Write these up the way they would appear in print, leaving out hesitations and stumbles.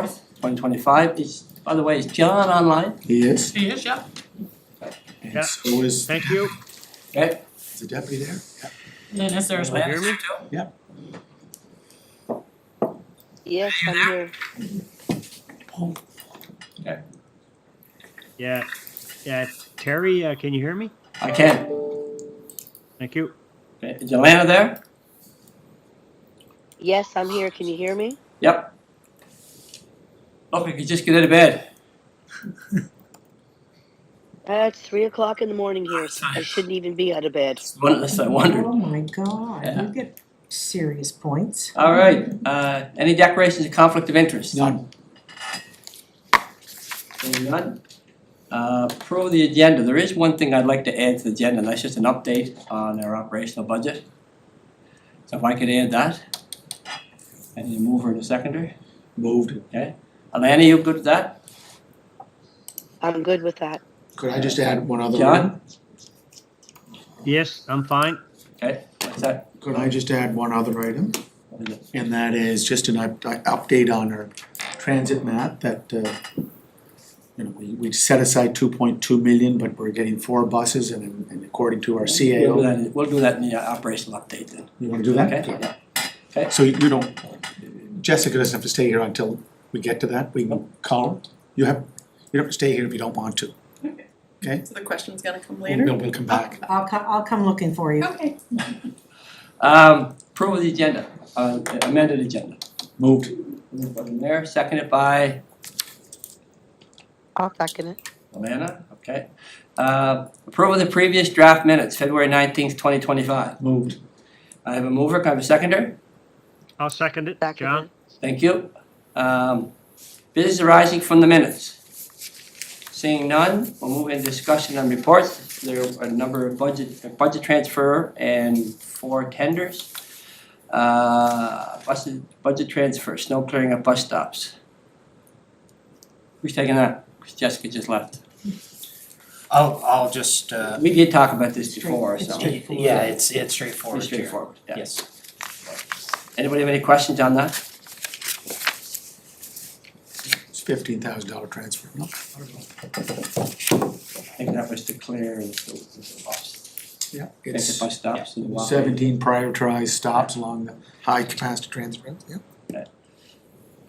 4th, 2025. By the way, is John online? He is, He is, yeah. and Yeah. so is Thank you. Okay. the deputy there. Yeah. And is there as well? Hear me? Yes, I'm here. Yeah. Yeah. Terry, can you hear me? I can. Thank you. Okay. Is Joanna there? Yes, I'm here. Can you hear me? Yep. Look, we could just get out of bed. It's 3:00 in the morning here. So I shouldn't even be out of bed. That's what I wondered. Oh my God, Yeah. you get serious points. All right. Any declarations of conflict of interest? None. Seeing none. Approve the agenda. There is one thing I'd like to add to the agenda, and that's just an update on our operational budget. So if I could add that. I need a mover and a seconder. Moved. Alana, you good with that? I'm good with that. Could I just add one other? John? Yes, I'm fine. Okay, what's that? Could I just add one other item? What is it? And that is just an update on our transit map that, we set aside 2.2 million, but we're getting 4 buses and according to our CAO. We'll do that in the operational update then. You wanna do that? Okay, yeah. So you don't, Jessica doesn't have to stay here until we get to that, we can call her. You don't have to stay here if you don't want to. Okay? So the question's gonna come We'll later? we'll come back. I'll come looking for you. Okay. Approve of the agenda, amended agenda. Moved. Moved by the mayor, seconded by I'll second it. Alana, okay. Approve of the previous draft minutes, February 19th, 2025. Moved. I have a mover, can I have a seconder? I'll second it, Second John. it. Thank you. Business arising from the minutes. Seeing none, we'll move into discussion on reports. There are a number of budget transfer and 4 tenders. Budget transfer, snow clearing at bus stops. Who's taking that? 'Cause Jessica just left. I'll just, We did talk about this before, It's so. straightforward. yeah, it's straightforward. Pretty straightforward, yeah. Yes. Anybody have any questions on that? It's $15,000 transfer. No? I think that was to clear the bus. Yeah. Take the It's bus stops and walk. 17 prioritized stops along the high capacity transit. Yeah.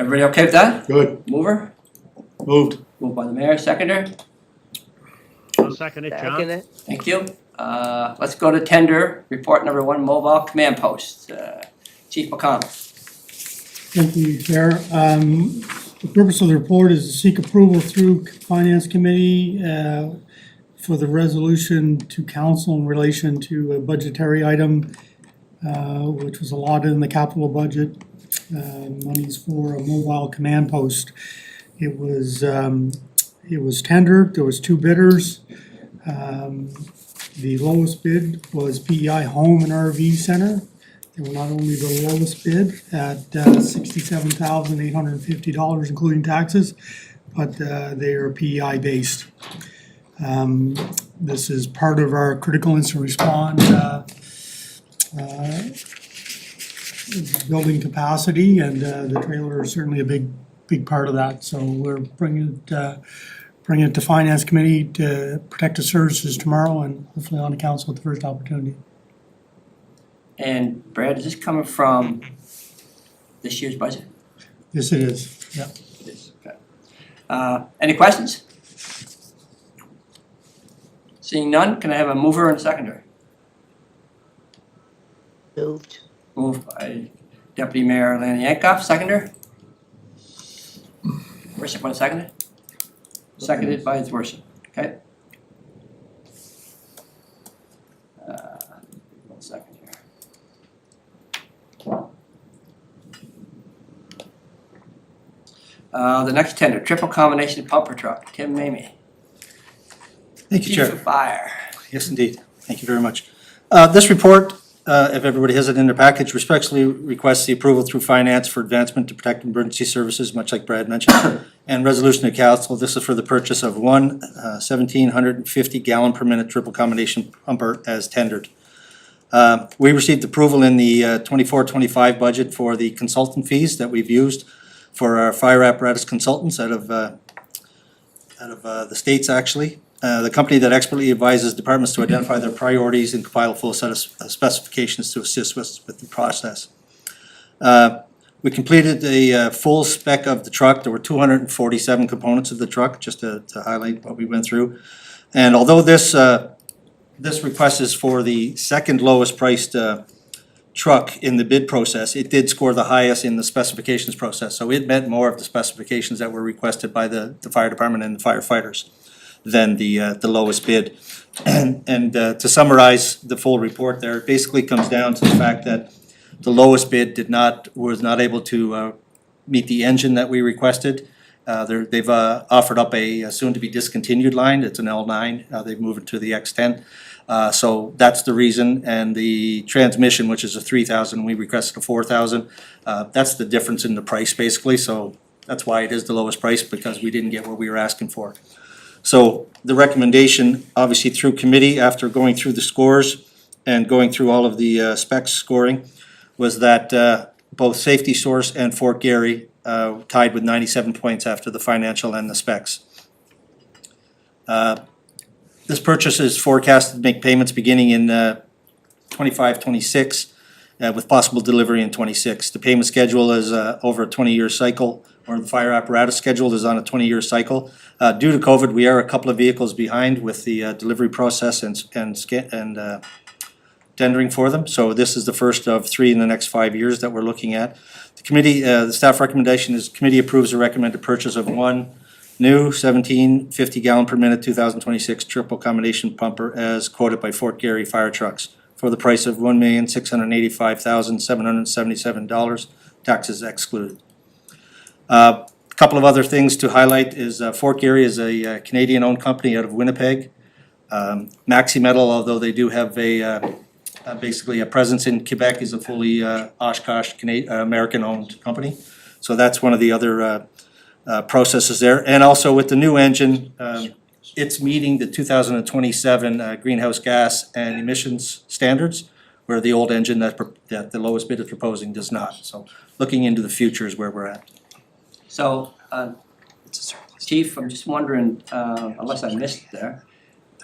Everybody okay with that? Good. Mover? Moved. Moved by the mayor, seconder? I'll second it, John. Second it. Thank you. Let's go to tender, report number 1, mobile command post. Chief McConnell. Thank you, Chair. The purpose of the report is to seek approval through Finance Committee for the resolution to council in relation to a budgetary item which was allotted in the capital budget, monies for a mobile command post. It was tendered, there was 2 bidders. The lowest bid was PEI Home and RV Center. They were not only the lowest bid at $67,850 including taxes, but they are PEI based. This is part of our critical incident response building capacity, and the trailer is certainly a big part of that. So we're bringing it to Finance Committee to protect the services tomorrow, and hopefully on the council at the first opportunity. And Brad, is this coming from this year's budget? Yes, it is, yeah. It is, okay. Any questions? Seeing none, can I have a mover and a seconder? Moved. Moved by Deputy Mayor Alana Yankoff, seconder? Worship on seconder? Seconded by his worship, okay? One second here. The next tender, triple combination pumper truck, Tim Mamie. Thank you, Chief Chair. of Fire. Yes, indeed. Thank you very much. This report, if everybody has it in their package, respectfully requests the approval through finance for advancement to protect emergency services, much like Brad mentioned, and resolution to council. This is for the purchase of one 1,750 gallon per minute triple combination pumper as tendered. We received approval in the 24-25 budget for the consultant fees that we've used for our fire apparatus consultants out of the States, actually. The company that expertly advises departments to identify their priorities and compile a full set of specifications to assist with the process. We completed a full spec of the truck. There were 247 components of the truck, just to highlight what we went through. And although this request is for the second lowest priced truck in the bid process, it did score the highest in the specifications process. So it met more of the specifications that were requested by the fire department and the firefighters than the lowest bid. And to summarize the full report there, it basically comes down to the fact that the lowest bid was not able to meet the engine that we requested. They've offered up a soon-to-be discontinued line. It's an L9. They've moved it to the X10. So that's the reason. And the transmission, which is a 3,000, we requested a 4,000. That's the difference in the price, basically. So that's why it is the lowest price, because we didn't get what we were asking for. So the recommendation, obviously through committee, after going through the scores and going through all of the specs scoring, was that both Safety Source and Fort Garry tied with 97 points after the financial and the specs. This purchase is forecasted to make payments beginning in 25-26 with possible delivery in 26. The payment schedule is over a 20-year cycle, or the fire apparatus schedule is on a 20-year cycle. Due to COVID, we are a couple of vehicles behind with the delivery process and tendering for them. So this is the first of 3 in the next 5 years that we're looking at. The committee, the staff recommendation is committee approves the recommended purchase of one new 50-gallon per minute 2026 triple combination pumper as quoted by Fort Garry Fire Trucks for the price of $1,685,777, taxes excluded. A couple of other things to highlight is Fort Garry is a Canadian-owned company out of Winnipeg. Maxi Metal, although they do have basically a presence in Quebec, is a fully Oshkosh American-owned company. So that's one of the other processes there. And also with the new engine, it's meeting the 2027 greenhouse gas and emissions standards, where the old engine that the lowest bid is proposing does not. So looking into the future is where we're at. So, Chief, I'm just wondering, unless I missed it there,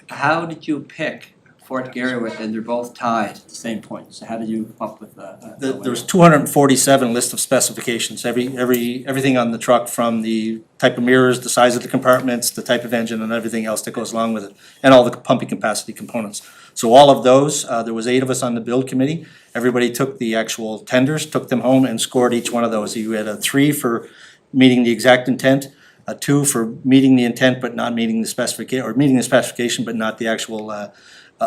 how did you pick Fort Garry, and they're both tied at the same point? So how did you come up with There's 247 list of specifications, everything on the truck, from the type of mirrors, the size of the compartments, the type of engine, and everything else that goes along with it, and all the pumping capacity components. So all of those, there was 8 of us on the build committee. Everybody took the actual tenders, took them home, and scored each one of those. You had a 3 for meeting the exact intent, a 2 for meeting the intent but not meeting the specification, or meeting the specification but not the actual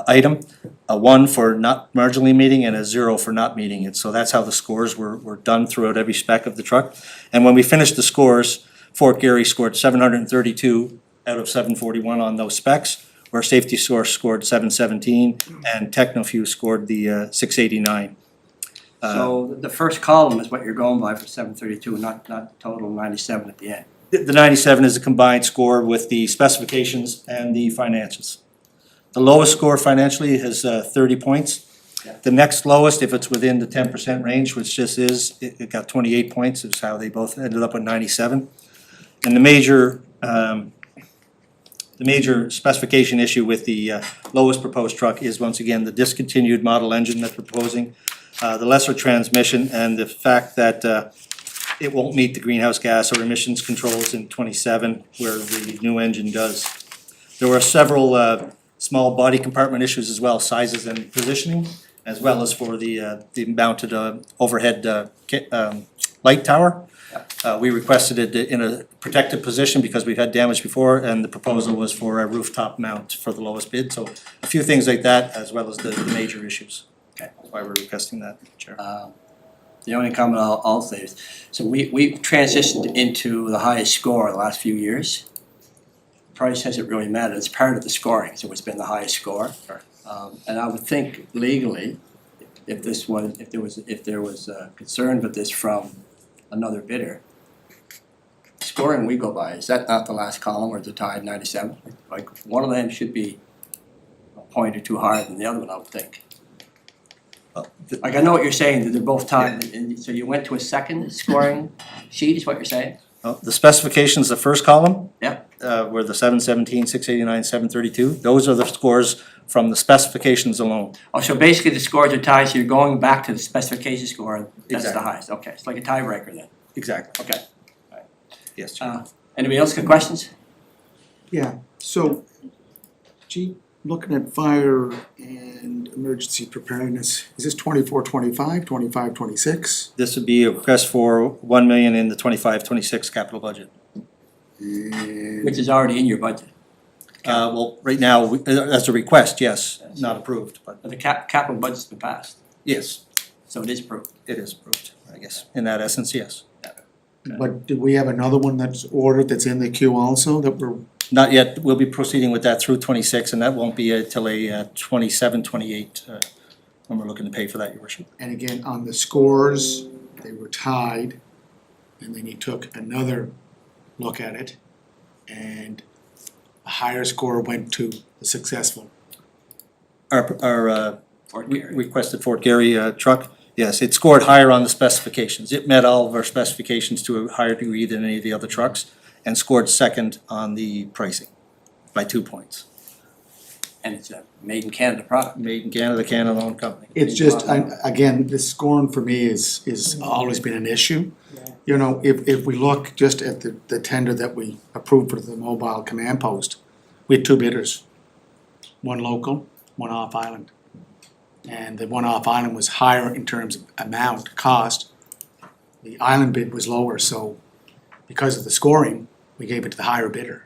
item, a 1 for not marginally meeting, and a 0 for not meeting it. So that's how the scores were done throughout every spec of the truck. And when we finished the scores, Fort Garry scored 732 out of 741 on those specs, where Safety Source scored 717 and Technofuse scored the 689. So the first column is what you're going by for 732, not total 97 at the end. The 97 is a combined score with the specifications and the financials. The lowest score financially has 30 points. Yeah. The next lowest, if it's within the 10% range, which this is, it got 28 points, is how they both ended up with 97. And the major specification issue with the lowest proposed truck is, once again, the discontinued model engine that we're proposing, the lesser transmission, and the fact that it won't meet the greenhouse gas or emissions controls in 27, where the new engine does. There were several small body compartment issues as well, sizes and positioning, as well as for the mounted overhead light tower. We requested it in a protected position because we've had damage before, and the proposal was for a rooftop mount for the lowest bid. So a few things like that, as well as the major issues. Okay. That's why we're requesting that, Chair. The only comment I'll say is, so we've transitioned into the highest score the last few years. Price hasn't really mattered, it's part of the scoring, so it's been the highest score. And I would think legally, if there was concern with this from another bidder, scoring we go by, is that not the last column where it's a tied 97? Like, one of them should be a point or two higher than the other one, I would think. Like, I know what you're saying, that they're both tied, and so you went to a second scoring sheet, is what you're saying? The specifications, the first column. Yeah. Were the 717, 689, 732. Those are the scores from the specifications alone. Oh, so basically the scores are tied, so you're going back to the specification score, that's the Exactly. highest, okay, it's like a tiebreaker then, Exactly. okay. Yes, Chair. Anybody else got questions? Yeah, so, gee, looking at fire and emergency preparedness, is this 24-25, 25-26? This would be a request for 1 million in the 25-26 capital budget. And Which is already in your budget, Well, right now, as a request, yes, not approved, but but the capital budget's been passed, yes, so it is approved. it is approved, I guess. In that essence, yes. But do we have another one that's ordered that's in the queue also that we're, Not yet, we'll be proceeding with that through 26, and that won't be until a 27, 28, when we're looking to pay for that, your worship. and again, on the scores, they were tied, and then he took another look at it, and a higher score went to the successful. Our Fort Garry. requested Fort Garry truck, yes, it scored higher on the specifications. It met all of our specifications to a higher degree than any of the other trucks, and scored second on the pricing by 2 points. And it's a made in Canada product. Made in Canada, Canada-owned company. It's just, again, the scoring for me is always been an issue. You know, if we look just at the tender that we approved for the mobile command post, we had two bidders. One local, one off-island. And the one off-island was higher in terms of amount, cost. The island bid was lower, so because of the scoring, we gave it to the higher bidder.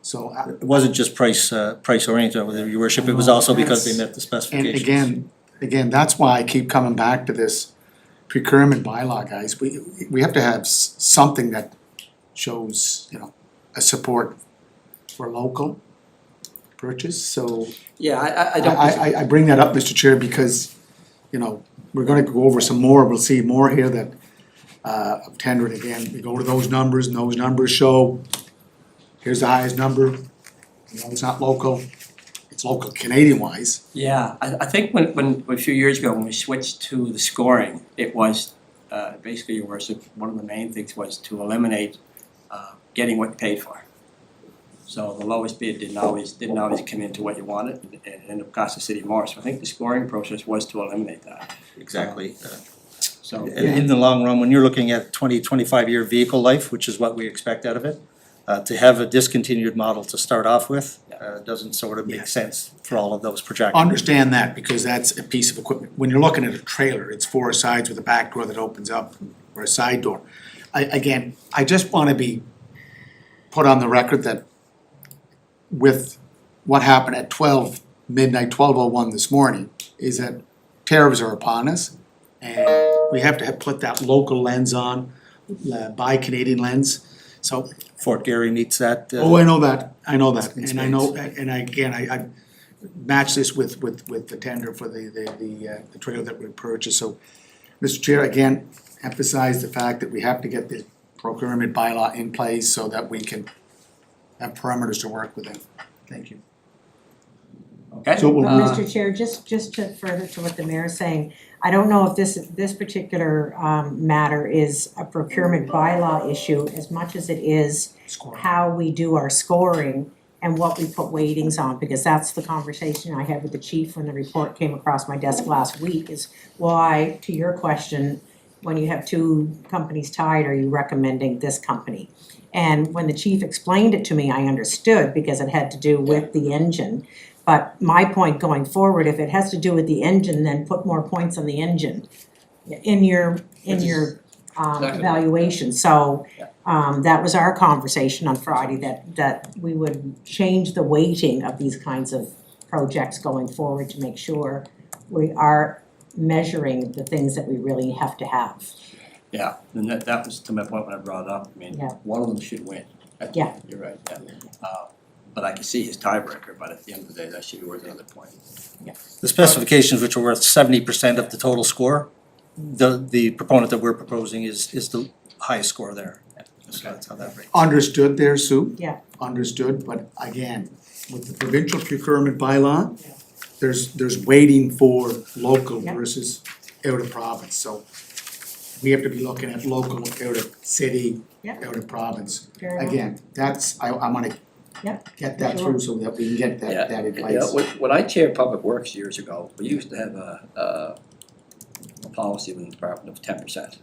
So, It wasn't just price oriented, your worship, it was also because they met the and specifications. again, that's why I keep coming back to this procurement bylaw, guys. We have to have something that shows, you know, a support for local purchase, so Yeah, I don't. I bring that up, Mr. Chair, because, you know, we're gonna go over some more, we'll see more here that of tendering again, we go to those numbers, and those numbers show, here's the highest number, you know, it's not local, it's local Canadian wise. Yeah, I think when a few years ago, when we switched to the scoring, it was basically, your worship, one of the main things was to eliminate getting what you paid for. So the lowest bid didn't always come into what you wanted, and it ended up costing the city more. So I think the scoring process was to eliminate that. Exactly. So, In the long run, when you're looking at 20, 25-year vehicle life, which is what we expect out of it, to have a discontinued model to start off with, doesn't sort of make Yes. sense for all of those projections. Understand that, because that's a piece of equipment. When you're looking at a trailer, it's four sides with a back door that opens up, or a side door. I just wanna be put on the record that with what happened at midnight, 12:01 this morning, is that tariffs are upon us, and we have to put that local lens on, buy Canadian lens, so. Fort Garry meets that. Oh, I know that, and in I know, and I match this with the tender for the trailer that we purchased, so. Mr. Chair, again, emphasize the fact that we have to get the procurement bylaw in place so that we can have parameters to work within. Thank you. okay. So we'll move- Mr. Chair, just to further to what the mayor's saying, I don't know if this particular matter is a procurement bylaw issue as much as it is Score. how we do our scoring and what we put weightings on, because that's the conversation I had with the chief when the report came across my desk last week, is why, to your question, when you have two companies tied, are you recommending this company? And when the chief explained it to me, I understood because it had to do with the engine. But my point going forward, if it has to do with the engine, then put more points on the engine in your Exactly. evaluation. So that was our conversation on Friday, that we would change the weighting of these kinds of projects going forward to make sure we are measuring the things that we really have to have. Yeah, and that was to my point when I brought it up, I mean, Yeah. one of them should win. Yeah. You're right, yeah. But I can see his tiebreaker, but at the end of the day, that should be worth another point. The specifications, which are worth 70% of the total score, the proponent that we're proposing is the highest score there. So that's how that rates. Understood there, Sue? Yeah. Understood, but again, with the provincial procurement bylaw, there's waiting for local Yeah. versus out of province, so we have to be looking at local, out of city, Yep. out of province. Fair enough. Again, that's, I wanna Yep, get that sure. through so that we can get that in Yeah, place. when I chaired Public Works years ago, we used to have a policy with the department of 10%.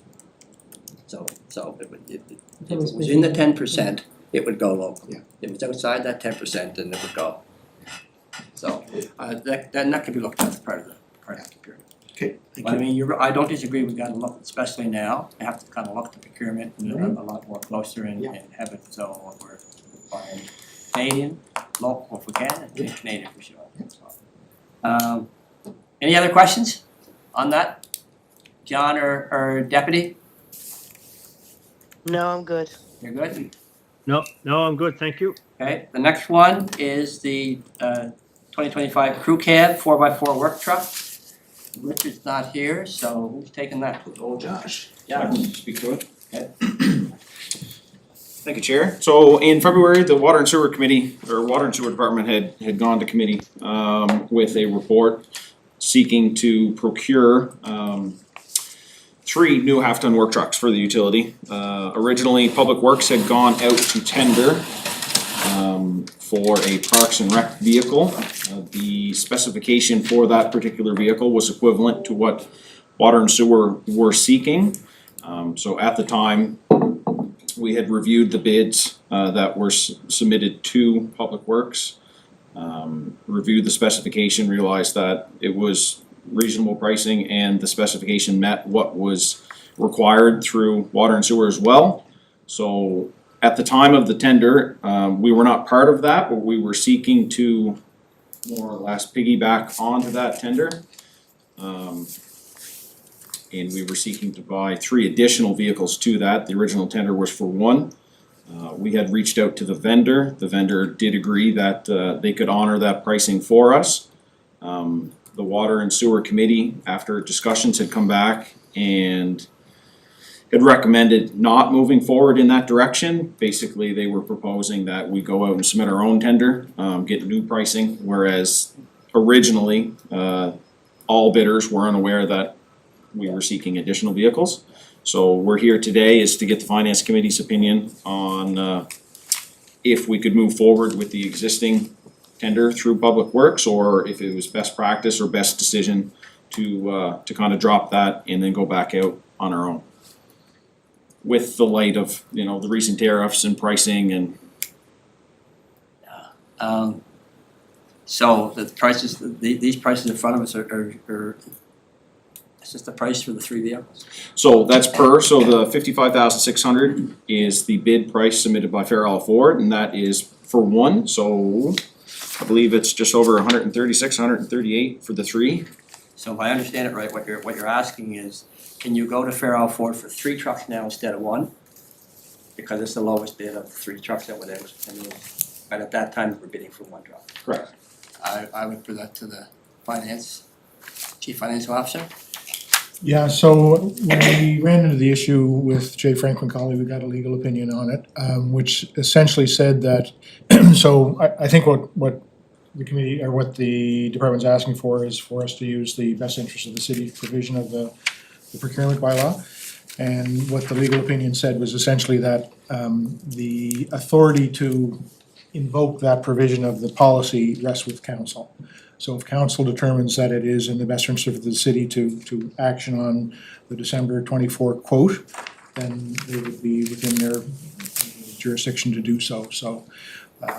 So if it was was in the within- 10%, it would go local. Yeah. If it was outside that 10%, then it would go. So, that can be looked at as part of the procurement. Okay, thank I you. mean, I don't disagree, we've got to look, especially now, we have to kind of look at the procurement a lot more closer and Yeah. have it so we're buying Canadian, local if we can, and Canadian for sure. Any other questions on that? John or Deputy, No, I'm good. you're good? No, I'm good, thank you. Okay, the next one is the 2025 crew cab 4x4 work truck. Richard's not here, so who's taking that? Oh, Josh. Yeah. Speak to it. Okay. Thank you, Chair. So in February, the Water and Sewer Committee, or Water and Sewer Department had gone to committee with a report seeking to procure 3 new half-ton work trucks for the utility. Originally, Public Works had gone out to tender for a Parks and Rec vehicle. The specification for that particular vehicle was equivalent to what Water and Sewer were seeking. So at the time, we had reviewed the bids that were submitted to Public Works. Reviewed the specification, realized that it was reasonable pricing and the specification met what was required through Water and Sewer as well. So at the time of the tender, we were not part of that, but we were seeking to more or less piggyback onto that tender. And we were seeking to buy 3 additional vehicles to that. The original tender was for 1. We had reached out to the vendor. The vendor did agree that they could honor that pricing for us. The Water and Sewer Committee, after discussions had come back and had recommended not moving forward in that direction. Basically, they were proposing that we go out and submit our own tender, get new pricing, whereas originally, all bidders were unaware that we were seeking additional vehicles. So we're here today is to get the Finance Committee's opinion on if we could move forward with the existing tender through Public Works, or if it was best practice or best decision to kind of drop that and then go back out on our own. With the light of, the recent tariffs and pricing and So the prices, these prices in front of us are it's just the price for the 3 vehicles? so that's so the 55,600 is the bid price submitted by Farrell Ford, and that is for 1, so I believe it's just over 136, 138 for the 3. So if I understand it right, what you're asking is, can you go to Farrell Ford for 3 trucks now instead of 1? Because it's the lowest bid of the 3 trucks that were there, but at that time, we're bidding for 1 truck. Correct. I would put that to the Chief Financial Officer. Yeah, so when we ran into the issue with Jay Franklin Colley, we got a legal opinion on it, which essentially said that, so I think what the committee, or what the department's asking for is for us to use the best interest of the city provision of the procurement bylaw. And what the legal opinion said was essentially that the authority to invoke that provision of the policy rests with council. So if council determines that it is in the best interest of the city to action on the December 24 quote, then they would be within their jurisdiction to do so, but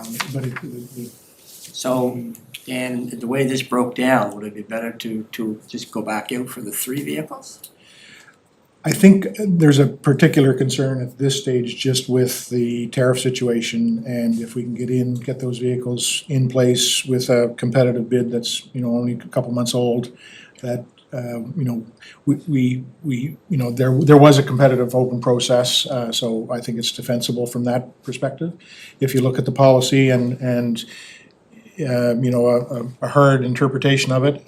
So, and the way this broke down, would it be better to just go back out for the 3 vehicles? I think there's a particular concern at this stage just with the tariff situation, and if we can get those vehicles in place with a competitive bid that's, only a couple months old, that, there was a competitive open process, so I think it's defensible from that perspective. If you look at the policy and a hard interpretation of it,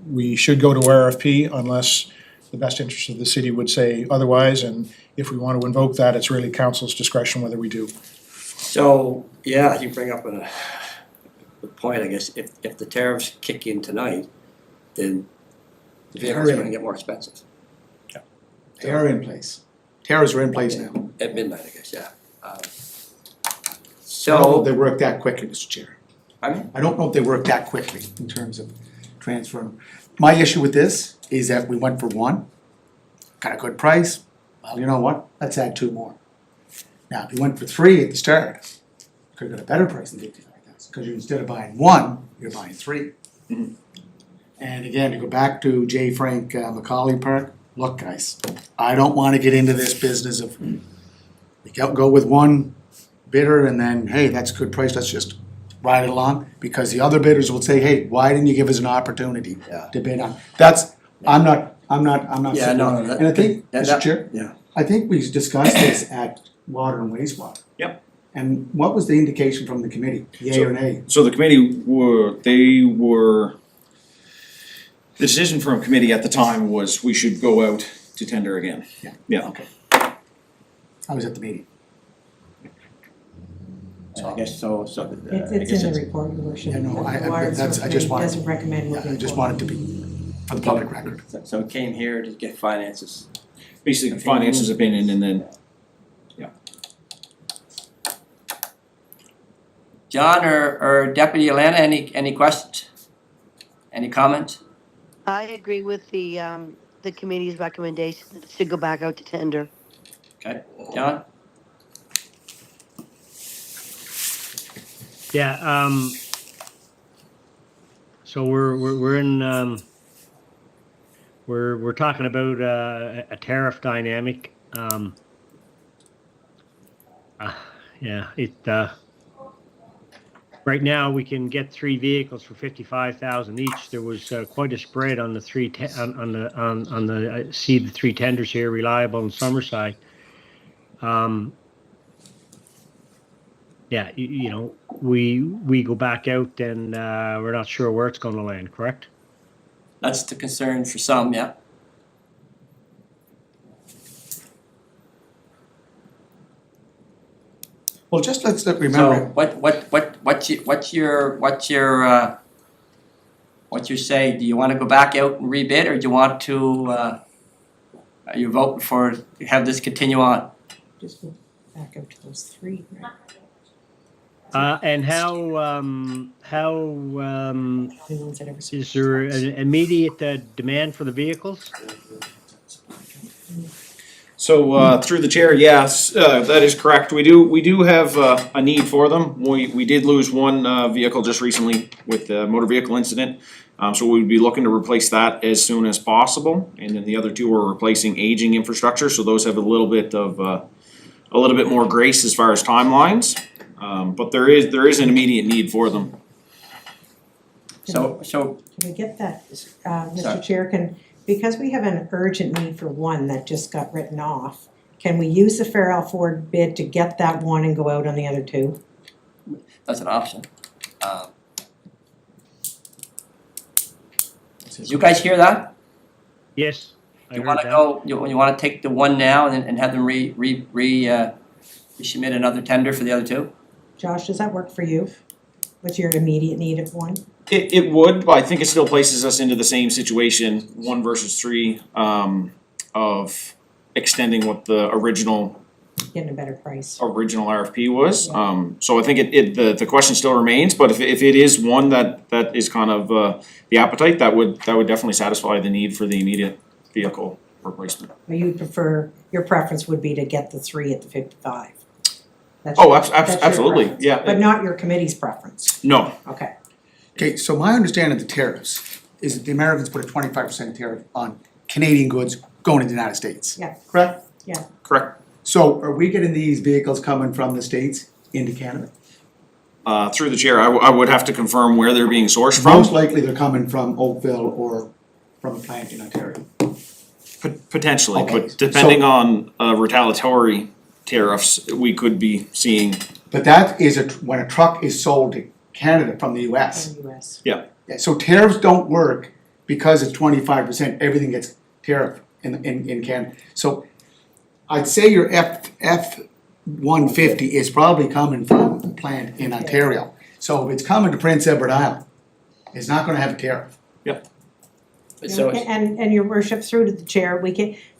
we should go to RFP unless the best interest of the city would say otherwise, and if we want to invoke that, it's really council's discretion whether we do. So, yeah, you bring up a good point, I guess, if the tariffs kick in tonight, then the vehicles are gonna get more expensive. They are in place. Tariffs are in place now. At midnight, I guess, yeah. I don't know if they So, work that quickly, Mr. Chair. pardon me? I don't know if they work that quickly in terms of transferring. My issue with this is that we went for one, got a good price, well, you know what, let's add two more. Now, if you went for three at the start, you could have got a better price than 55,000, because instead of buying one, you're buying three. Mhm. And again, to go back to J. Frank Macaulay Park, look, guys, I don't wanna get into this business of, we go with one bidder and then, hey, that's a good price, let's just ride it along, because the other bidders will say, hey, why didn't you give us an opportunity Yeah. to bid on? That's, I'm not. Yeah, no, And I think, Mr. Chair, yeah. I think we discussed this at Water and Wastewater. Yep. And what was the indication from the committee, yay or nay? So the committee the decision from committee at the time was we should go out to tender again. Yeah. Yeah. Okay. I was at the meeting. I guess so, I It's guess in the report, your worship. Yeah, no, I- The Water and that's- Sewer I just Committee wanted- doesn't recommend Yeah, moving I just forward. wanted to be, for the public record. So it came here to get finances. Basically, finances opinion and then, John or Deputy Alana, any questions? Any comments? I agree with the committee's recommendation that it should go back out to tender. Okay, John? Yeah, so we're in, we're talking about a tariff dynamic. Yeah, right now, we can get 3 vehicles for 55,000 each. There was quite a spread on the I see the 3 tenders here, Reliable and Summerside. Yeah, you know, we go back out and we're not sure where it's going to land, correct? That's the concern for some, yeah. Well, just let's So remember, what's your say? Do you wanna go back out and rebid, or do you want to, are you voting for, have this continue on? Just go back up to those three, right? And how The ones that ever- is there an immediate demand for the vehicles? so through the chair, yes, that is correct. We do have a need for them. We did lose one vehicle just recently with the motor vehicle incident. So we'd be looking to replace that as soon as possible. And then the other two are replacing aging infrastructure, so those have a little bit more grace as far as timelines. But there is an immediate need for them. So, Can we get that, Sorry. Mr. Chair, because we have an urgent need for one that just got written off, can we use the Farrell Ford bid to get that one and go out on the other two? that's an option. Did you guys hear that? Yes, I You heard wanna that. go, you wanna take the one now and have them resubmit another tender for the other two? Josh, does that work for you with your immediate need of one? It would, but I think it still places us into the same situation, 1 versus 3, of extending what the original Getting a better price? RFP was. So I think the question still remains, but if it is one that is kind of the appetite, that would definitely satisfy the need for the immediate vehicle replacement. Or you prefer, your preference would be to get the 3 at the 55? That's Oh, your- that's your absolutely, preference. yeah. But not your committee's preference? No, Okay. okay, so my understanding of the tariffs is that the Americans put a 25% tariff on Canadian goods going to the United States. Yeah. Correct? correct. So are we getting these vehicles coming from the States into Canada? Through the chair, I would have to confirm where they're being sourced Most from. likely they're coming from Oakville or from a plant in Ontario. Potentially, Okay, but depending on retaliatory tariffs, we could be seeing. But that is when a truck is sold to Canada from the US. From the US. Yeah, so tariffs don't work because it's 25%, everything gets tariff in Canada. So I'd say your F-150 is probably coming from a plant in Ontario. So if it's coming to Prince Edward Island, it's not gonna have a tariff. Yep. So it's- And your worship, through to the chair,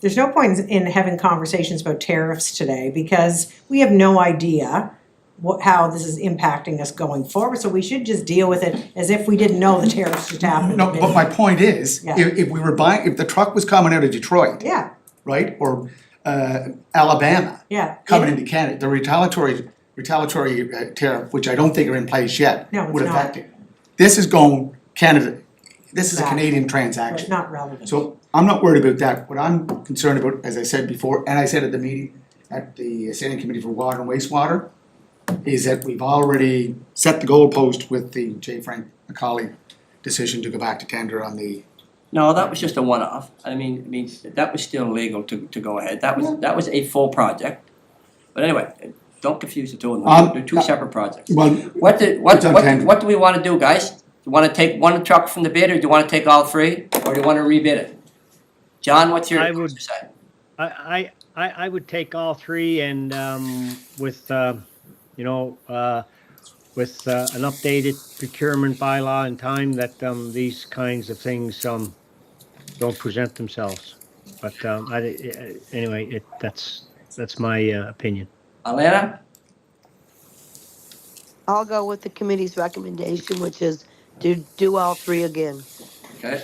there's no point in having conversations about tariffs today because we have no idea how this is impacting us going forward, so we should just deal with it as if we didn't know the tariffs just happened. No, but my point is, Yeah. if we were buying, if the truck was coming out of Detroit, Yeah, right, or Alabama, yeah. coming into Canada, the retaliatory tariff, which I don't think are in place yet, No, it's would not. affect it. This is going Canada, this is a Exactly. Canadian But transaction. not relevant. So I'm not worried about that. What I'm concerned about, as I said before, and I said at the meeting, at the Standing Committee for Water and Wastewater, is that we've already set the goalpost with the J. Frank McCauley decision to go back to tender on the. No, that was just a one-off. I mean, that was still legal to go ahead. That was a full project. But anyway, don't confuse the two of them. They're two separate projects. Well, What It's on tender. do we wanna do, guys? You wanna take one truck from the bid, or do you wanna take all three, or do you wanna rebid it? John, what's your say? I would take all three and with with an updated procurement bylaw in time that these kinds of things don't present themselves. But anyway, that's my opinion. Alana? I'll go with the committee's recommendation, which is to do all three again. Okay.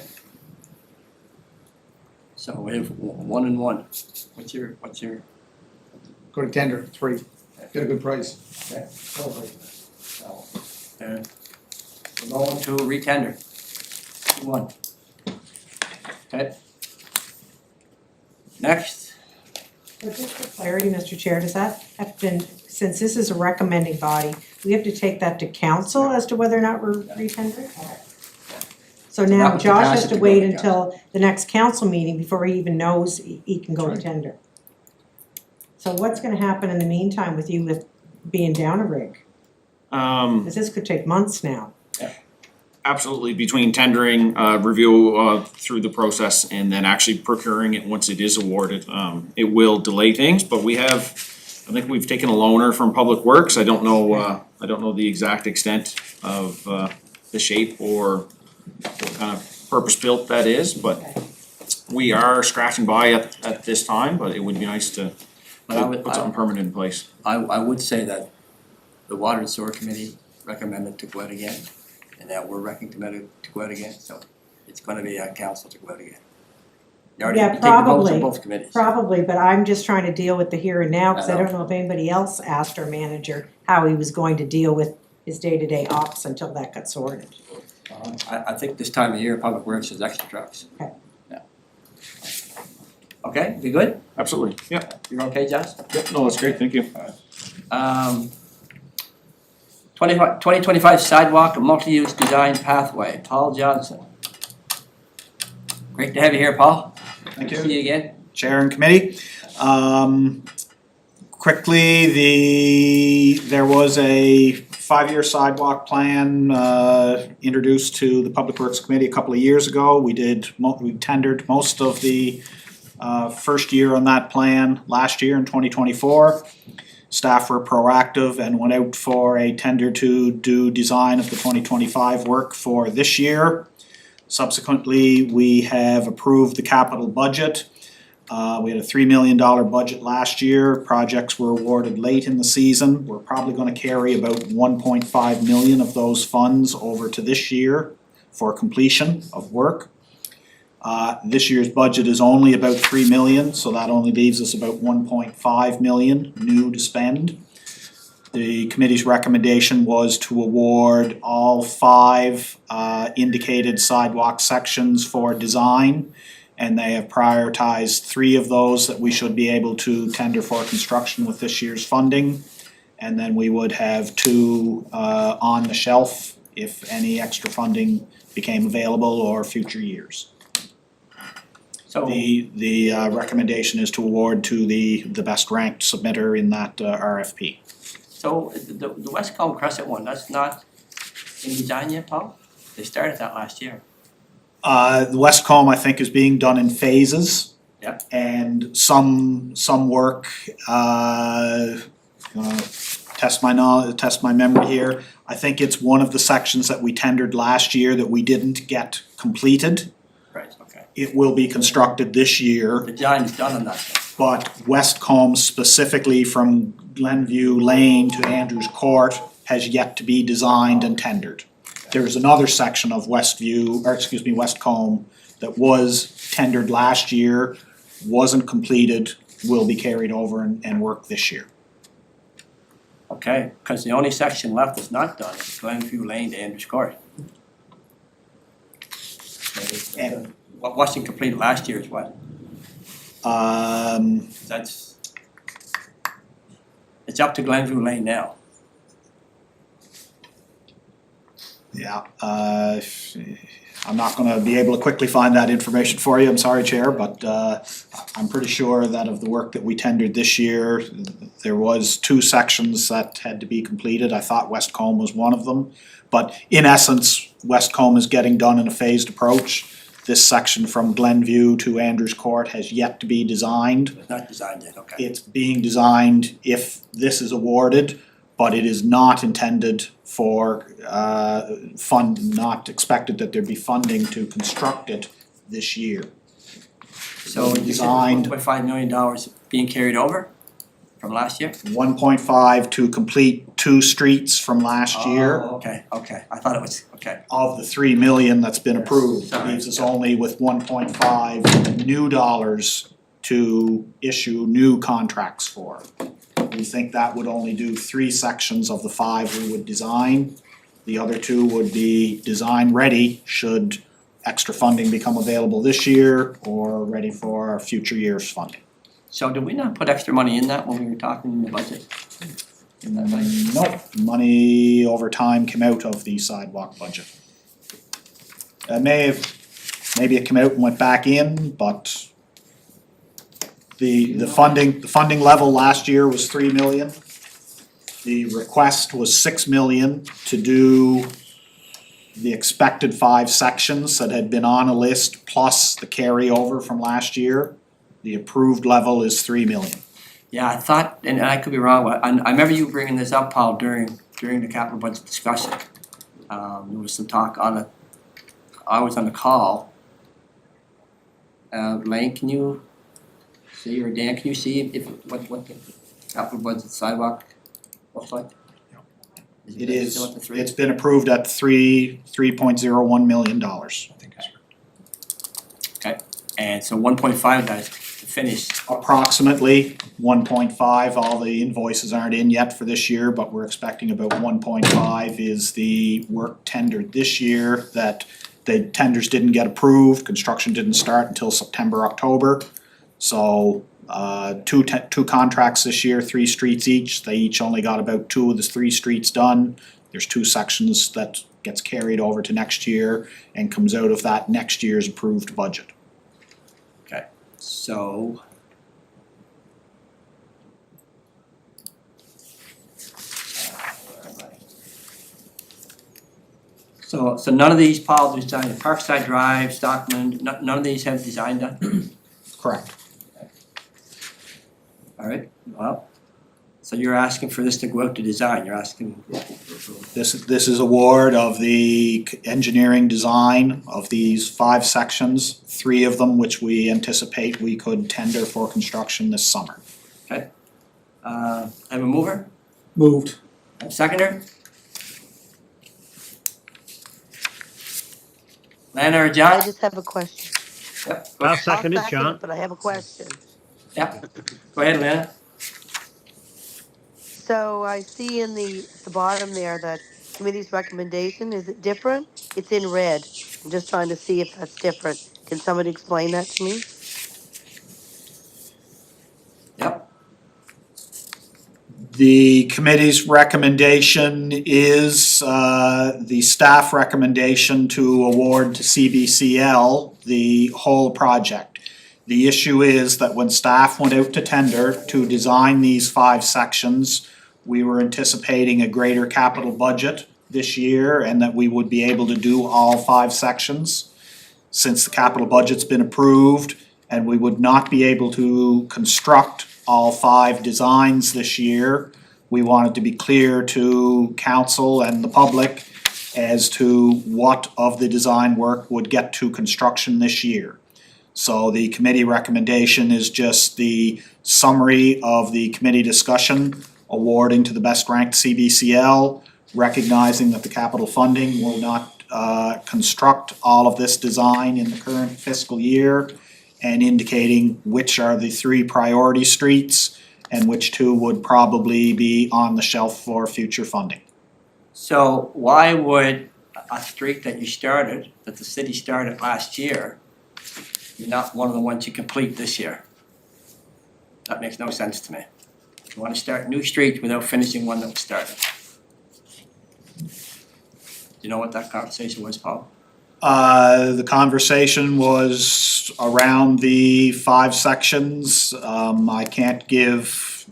So we have one and one. What's your, go to tender, three, get a good price. okay? We're going to retender. 2-1. Okay. Next, But just for clarity, Mr. Chair, does that have been, since this is a recommending body, we have to take that to council as to whether or not we're retendering? So That now was Josh the has passage to to wait go to until the next council meeting before he even knows he can go to tender. So what's gonna happen in the meantime with you with being down a rig? Cause this could take months now. Absolutely, between tendering, review through the process and then actually procuring it once it is awarded. It will delay things, but I think we've taken a loaner from Public Works. I don't know the exact extent of the shape or what kind of purpose-built that is, but we are scratching by at this time, but it would be nice to put something permanent in place. I would say that the Water and Sewer Committee recommended to go out again, and that we're recommended to go out again, so it's gonna be on council to go out again. You already Yeah, you take the votes probably. on both committees. Probably, but I'm just trying to deal with the here and now, cause I I know. don't know if anybody else asked our manager how he was going to deal with his day-to-day ops until that got sorted. I think this time of year, Public Works has extra trucks. Okay. Yeah. Okay, you good? Absolutely, yeah. You're okay, Josh? Yep, no, that's great, thank you. 2025 sidewalk and multi-use design pathway, Paul Johnson. Great to have you here, Paul. Thank Good you. to see you again. Chair and committee. Quickly, there was a 5-year sidewalk plan introduced to the Public Works Committee a couple of years ago. We tendered most of the first year on that plan last year in 2024. Staff were proactive and went out for a tender to do design of the 2025 work for this year. Subsequently, we have approved the capital budget. We had a $3 million budget last year. Projects were awarded late in the season. We're probably gonna carry about 1.5 million of those funds over to this year for completion of work. This year's budget is only about 3 million, so that only leaves us about 1.5 million new to spend. The committee's recommendation was to award all 5 indicated sidewalk sections for design. And they have prioritized 3 of those that we should be able to tender for construction with this year's funding. And then we would have 2 on the shelf if any extra funding became available or future years. So, The recommendation is to award to the best ranked submitter in that RFP. so the Westcomb Crescent one, that's not in design yet, Paul? They started that last year. The Westcomb, I think, is being done in phases. Yep. And some work, test my memory here. I think it's one of the sections that we tendered last year that we didn't get completed. Right, okay. it will be constructed this year. The design is done on that thing. But Westcomb specifically from Glenview Lane to Andrews Court has yet to be designed and tendered. There's another section of Westcomb that was tendered last year, wasn't completed, will be carried over and worked this year. Okay, because the only section left that's not done is Glenview Lane to Andrews Court. And- What wasn't completed last year is what? That's, it's up to Glenview Lane now. Yeah, I'm not gonna be able to quickly find that information for you, I'm sorry, Chair, but I'm pretty sure that of the work that we tendered this year, there was 2 sections that had to be completed, I thought Westcomb was one of them. But in essence, Westcomb is getting done in a phased approach. This section from Glenview to Andrews Court has yet to be designed. It's not designed yet, okay. It's being designed if this is awarded, but it is not intended for not expected that there be funding to construct it this year. So you said Designed. $1.5 million being carried over from last year? 1.5 to complete 2 streets from last year. Oh, okay, I thought it was, okay. Of the 3 million that's been approved, Sorry. leaves us only with 1.5 new dollars to issue new contracts for. We think that would only do 3 sections of the 5 we would design. The other 2 would be design ready should extra funding become available this year or ready for future years' funding. So did we not put extra money in that when we were talking in the budget? In that budget? Nope, money over time came out of the sidewalk budget. Maybe it came out and went back in, but the funding level last year was 3 million. The request was 6 million to do the expected 5 sections that had been on a list plus the carryover from last year. The approved level is 3 million. Yeah, I thought, and I could be wrong, but I remember you bringing this up, Paul, during the capital budget discussion. There was some talk I was on the call. Lane, can you see, or Dan, can you see what the capital budget sidewalk looks like? It is, still at the 3? it's been approved at $3.01 million. And so 1.5 of that is finished. Approximately 1.5, all the invoices aren't in yet for this year, but we're expecting about 1.5 is the work tendered this year that the tenders didn't get approved, construction didn't start until September, October. So two contracts this year, 3 streets each, they each only got about 2 of the 3 streets done. There's 2 sections that gets carried over to next year and comes out of that next year's approved budget. So. So none of these, Paul, designed, Parkside Drive, Stockman, none of these have design done? Correct. Alright, well, so you're asking for this to go out to design, you're asking. This is award of the engineering design of these 5 sections, 3 of them which we anticipate we could tender for construction this summer. Have a mover, Moved. a seconder? Lana or I John? just have a question. Yep, I'll second it, I'll John. but I have a question. yeah, go ahead, Lana. So I see in the bottom there that committee's recommendation, is it different? It's in red. I'm just trying to see if that's different. Can somebody explain that to me? Yep, The committee's recommendation is the staff recommendation to award to CBCL the whole project. The issue is that when staff went out to tender to design these 5 sections, we were anticipating a greater capital budget this year and that we would be able to do all 5 sections. Since the capital budget's been approved and we would not be able to construct all 5 designs this year, we wanted to be clear to council and the public as to what of the design work would get to construction this year. So the committee recommendation is just the summary of the committee discussion, awarding to the best ranked CBCL, recognizing that the capital funding will not construct all of this design in the current fiscal year, and indicating which are the 3 priority streets and which 2 would probably be on the shelf for future funding. So why would a street that you started, that the city started last year, be not one of the ones you complete this year? That makes no sense to me. You wanna start new streets without finishing one that was started. Do you know what that conversation was, Paul? The conversation was around the 5 sections. I can't give,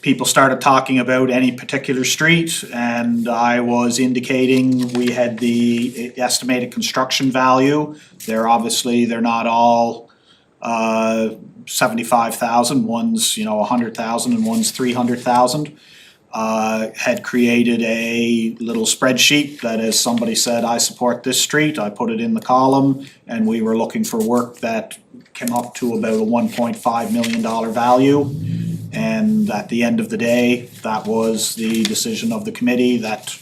people started talking about any particular street, and I was indicating we had the estimated construction value. They're not all 75,000, one's 100,000 and one's 300,000. Had created a little spreadsheet that, as somebody said, I support this street, I put it in the column, and we were looking for work that came up to about a $1.5 million value. And at the end of the day, that was the decision of the committee, that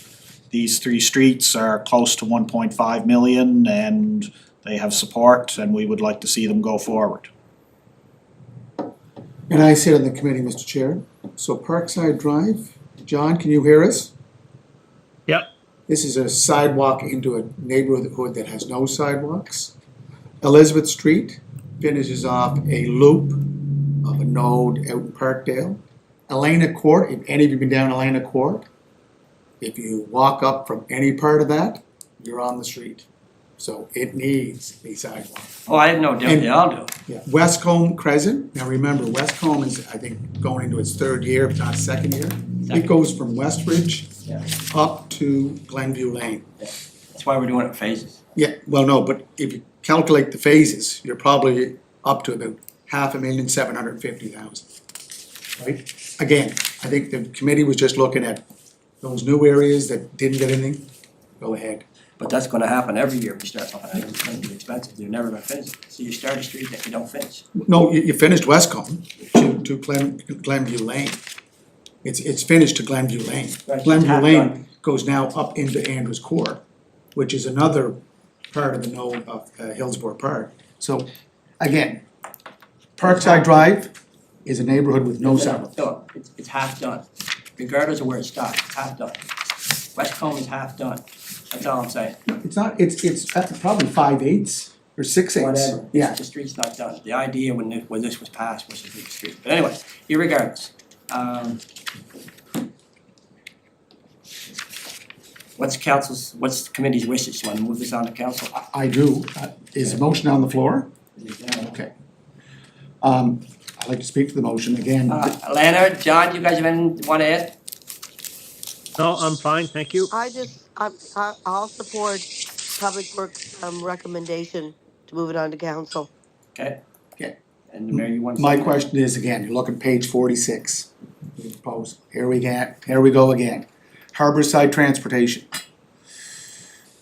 these 3 streets are close to 1.5 million and they have support, and we would like to see them go forward. And I sit on the committee, Mr. Chair. So Parkside Drive, John, can you hear us? Yep. This is a sidewalk into a neighborhood that has no sidewalks. Elizabeth Street finishes off a loop of a node out in Parkdale. Elena Court, if any of you have been down Elena Court, if you walk up from any part of that, you're on the street. So it needs a sidewalk. Oh, I didn't know, they all do. Yeah, Westcombe Crescent, now remember, Westcombe is, I think, going into its 3rd year, if not 2nd year. It goes from Westridge Yeah. up to Glenview Lane. That's why we're doing it in phases. Yeah, well, no, but if you calculate the phases, you're probably up to about 5,750,000. Right? Again, I think the committee was just looking at those new areas that didn't get anything, go ahead. But that's gonna happen every year we start something, it's gonna be expensive, you're never gonna finish it. So you start a street that you don't finish. No, you finished Westcombe to Glenview Lane. It's finished to Glenview Lane. Right, Glenview half Lane done. goes now up into Andrews Court, which is another part of the node of Hillsborough Park. So, again, Parkside Drive is a neighborhood with no sidewalks. No, it's half done, regardless of where it starts, it's half done. Westcombe is half done, that's all I'm saying. It's not, it's probably 5/8 or 6/8. Whatever, Yeah, the street's not done. The idea when this was passed was to do the street, but anyway, irregardless. What's the committee's wishes? You wanna move this on to council? I do. Is a motion on the floor? Okay. I'd like to speak to the motion again. Lana, John, you guys have anything you wanna add? No, I'm fine, thank you. I'll support Public Works, recommendation to move it on to council. Okay. Okay. And the mayor, you want to? My question is, again, you look at page 46. The proposal. Here we go again. Harborside Transportation.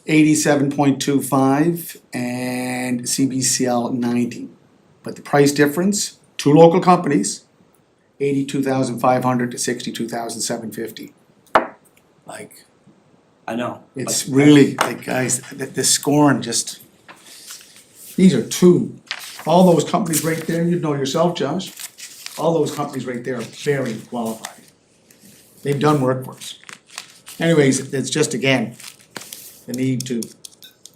87.25 and CBCL 90. But the price difference, 2 local companies, 82,500 to 62,750. Like, I know. it's really, like, guys, the scoring just, these are 2. All those companies right there, you'd know yourself, Josh, all those companies right there are very qualified. They've done work for us. Anyways, it's just, again, the need to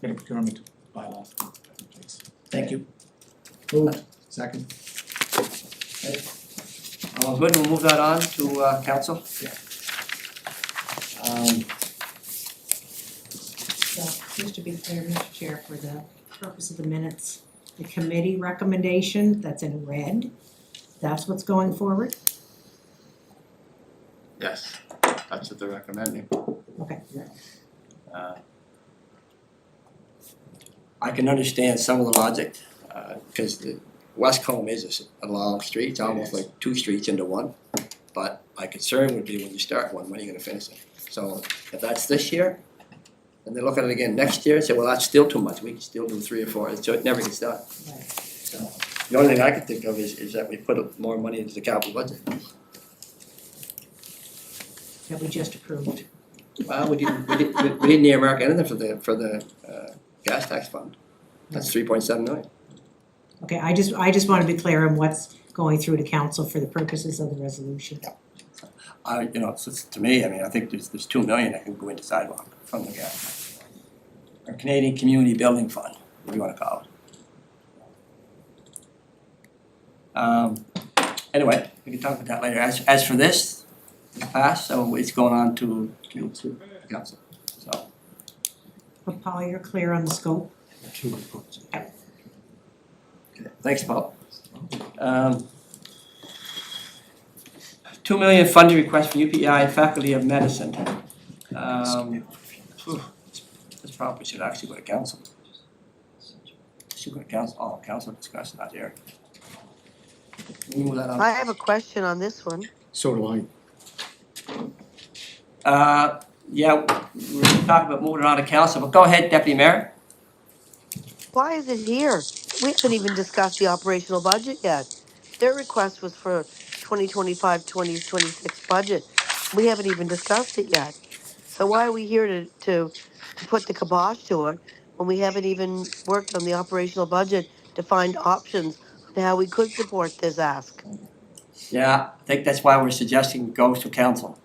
get a procurement bylaw. Thank you. Moved. Second. All good, we'll move that on to council. So, just to be clear, Mr. Chair, for the purpose of the minutes, the committee recommendation that's in red, that's what's going forward? Yes, that's what they're recommending. Okay. I can understand some of the logic, because the Westcombe is a long street, it's almost like 2 streets into one. But my concern would be when you start one, when are you gonna finish it? So if that's this year, and they look at it again next year and say, well, that's still too much, we can still do 3 or 4, so it never gets done. So, the only thing I can think of is that we put more money into the capital budget. That we just approved. Well, we didn't earmark anything for the gas tax fund. That's 3.7 million. Okay, I just want to be clear on what's going through to council for the purposes of the resolution. To me, I mean, I think there's 2 million that can go into sidewalk from the gas tax fund. Or Canadian Community Building Fund, what do you wanna call it? Anyway, we can talk about that later. As for this, it's passed, so it's going on to council, so. But Paul, you're clear on the scope? Thanks, Paul. 2 million funding request for UPI Faculty of Medicine. This probably should actually go to council. Should go to council, council discussion, not here. Move that on. I have a question on this one. So do I. Yeah, we're talking about moving it on to council, but go ahead, Deputy Mayor. Why is it here? We haven't even discussed the operational budget yet. Their request was for 2025-2026 budget. We haven't even discussed it yet. So why are we here to put the kibosh to it when we haven't even worked on the operational budget to find options on how we could support this ask? Yeah, I think that's why we're suggesting it goes to council.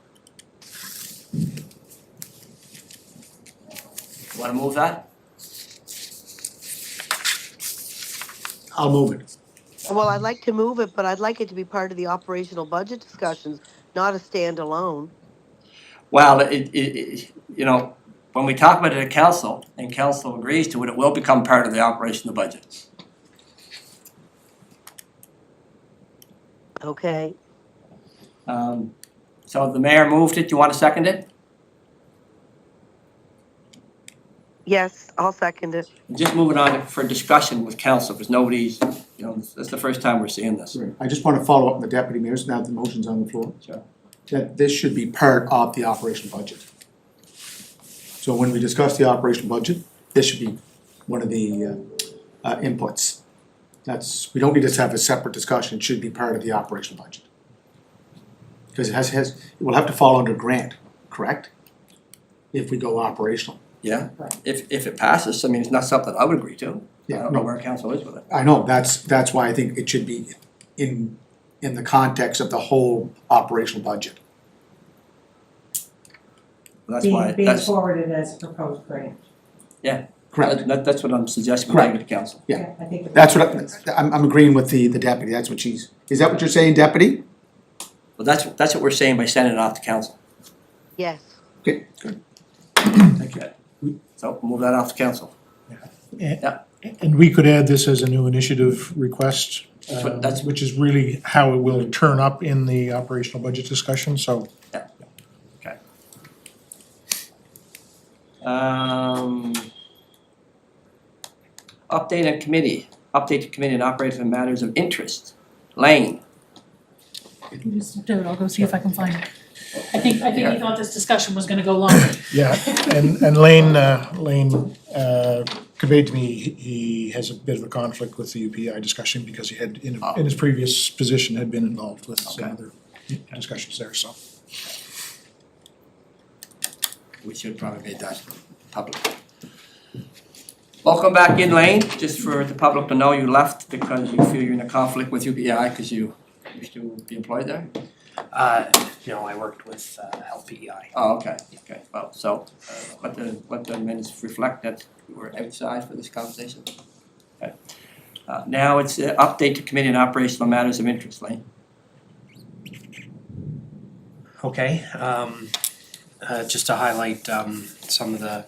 Want to move that? I'll move it. Well, I'd like to move it, but I'd like it to be part of the operational budget discussions, not a standalone. Well, when we talk about it at council, and council agrees to it, it will become part of the operational budget. Okay. So the mayor moved it, you want to second it? Yes, I'll second it. Just move it on for discussion with council, because nobody's, that's the first time we're seeing this. Right. I just want to follow up on the deputy mayor's, now that the motion's on the floor. Sure. That this should be part of the operational budget. So when we discuss the operational budget, this should be one of the inputs. We don't need to have a separate discussion, it should be part of the operational budget. Because it will have to fall under grant, correct? If we go operational. Yeah, if it passes, I mean, it's not something I would agree to. I Yeah, don't know no, where council is with it. I know, that's why I think it should be in the context of the whole operational budget. That's why, Being that's, forwarded as proposed grant. Correct. that's what I'm suggesting, we take it to council. Yeah. I think. That's what I'm agreeing with the deputy, that's what is that what you're saying, deputy? Well, that's what we're saying by sending it off to council. Yes. Okay, good. Thank you. So move that off to council. And we could add this as a new initiative request, That's- which is really how it will turn up in the operational budget discussion, so. Okay. Update to committee on operating matters of interest. Lane. Just do it, I'll go see if I can find it. I think he thought this discussion was gonna go longer. Yeah, and Lane conveyed to me, he has a bit of a conflict with the UPI discussion because he had, in his previous position, had been involved with some Okay. other discussions there, so. We should probably make that public. Welcome back in, Lane, just for the public to know you left because you feel you're in a conflict with UPI because you used to be employed there? No, I worked with LPEI. Oh, okay, well, so, let the minutes reflect that you were outside for this conversation? Okay. Now it's update to committee on operational matters of interest, Lane. Okay, just to highlight some of the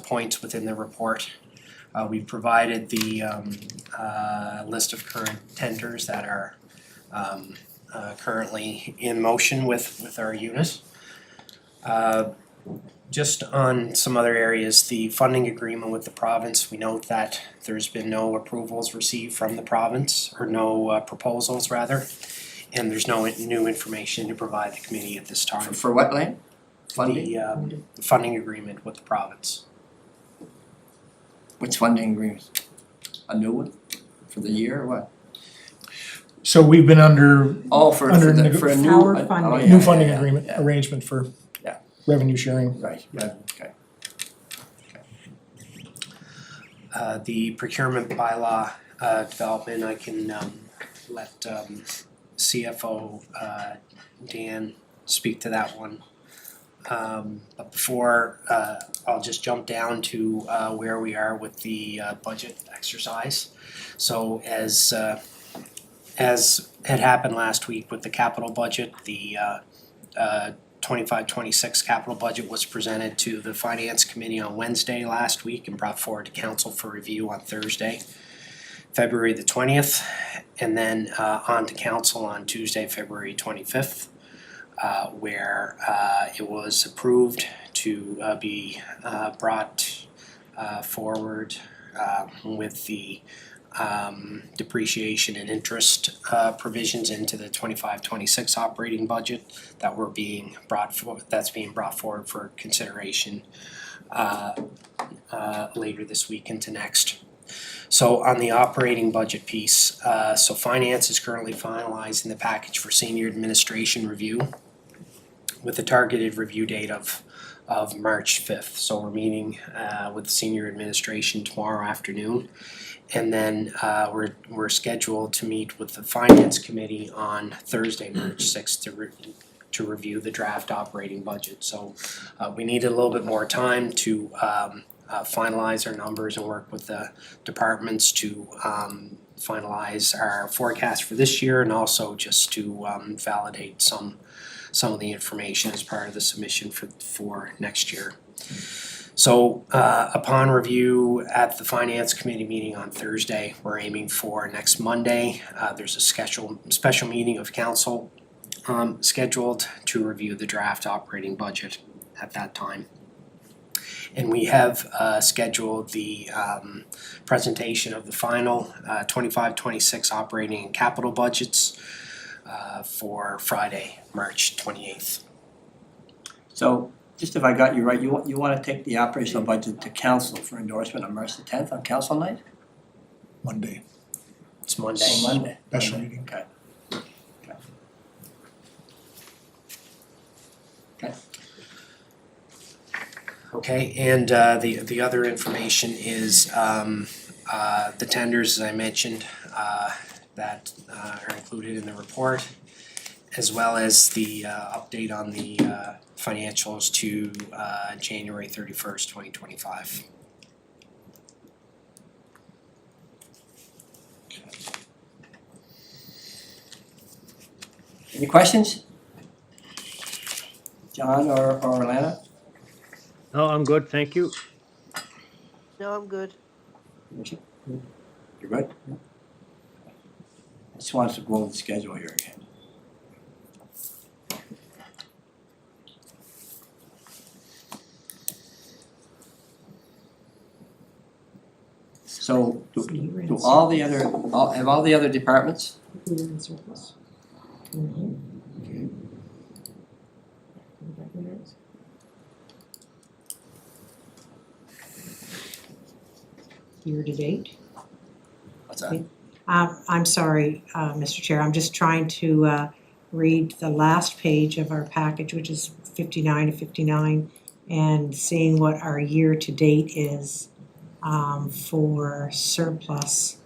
points within the report. We provided the list of current tenders that are currently in motion with our unit. Just on some other areas, the funding agreement with the province, we note that there's been no approvals received from the province, or no proposals rather, and there's no new information to provide the committee at this time. For what, Lane? Funding? The funding agreement with the province. Which funding agreement? A new one for the year or what? So we've been under Oh, for Under the, neg- for a new. Our oh, funding. yeah, new funding yeah, agreement, yeah, arrangement for Yeah. revenue sharing. Right, yeah, okay. The procurement bylaw development, I can let CFO Dan speak to that one. But before, I'll just jump down to where we are with the budget exercise. So as had happened last week with the capital budget, the 25-26 capital budget was presented to the Finance Committee on Wednesday last week and brought forward to Council for review on Thursday, February the 20th, and then on to Council on Tuesday, February 25th, where it was approved to be brought forward with the depreciation and interest provisions into the 25-26 operating budget that were being brought forward for consideration later this week into next. So on the operating budget piece, so finance is currently finalizing the package for senior administration review with a targeted review date of March 5th. So we're meeting with senior administration tomorrow afternoon. And then we're scheduled to meet with the Finance Committee on Thursday, March 6th to review the draft operating budget. So we needed a little bit more time to finalize our numbers and work with the departments to finalize our forecast for this year and also just to validate some of the information as part of the submission for next year. So upon review at the Finance Committee meeting on Thursday, we're aiming for next Monday. There's a special meeting of council scheduled to review the draft operating budget at that time. And we have scheduled the presentation of the final 25-26 operating and capital budgets for Friday, March 28th. So, just if I got you right, you wanna take the operational budget to council for endorsement on March the 10th on council night? Monday, It's Monday. Monday. special meeting. Okay. Okay, and the other information is the tenders, as I mentioned, that are included in the report, as well as the update on the financials to January 31st, 2025. Any questions? John or Alana? No, I'm good, thank you. No, I'm good. You're good? I just wanted to go over the schedule here again. So, do all the other, have all the other departments? Year to date. What's that? I'm sorry, Mr. Chair, I'm just trying to read the last page of our package, which is 59 to 59, and seeing what our year to date is for surplus.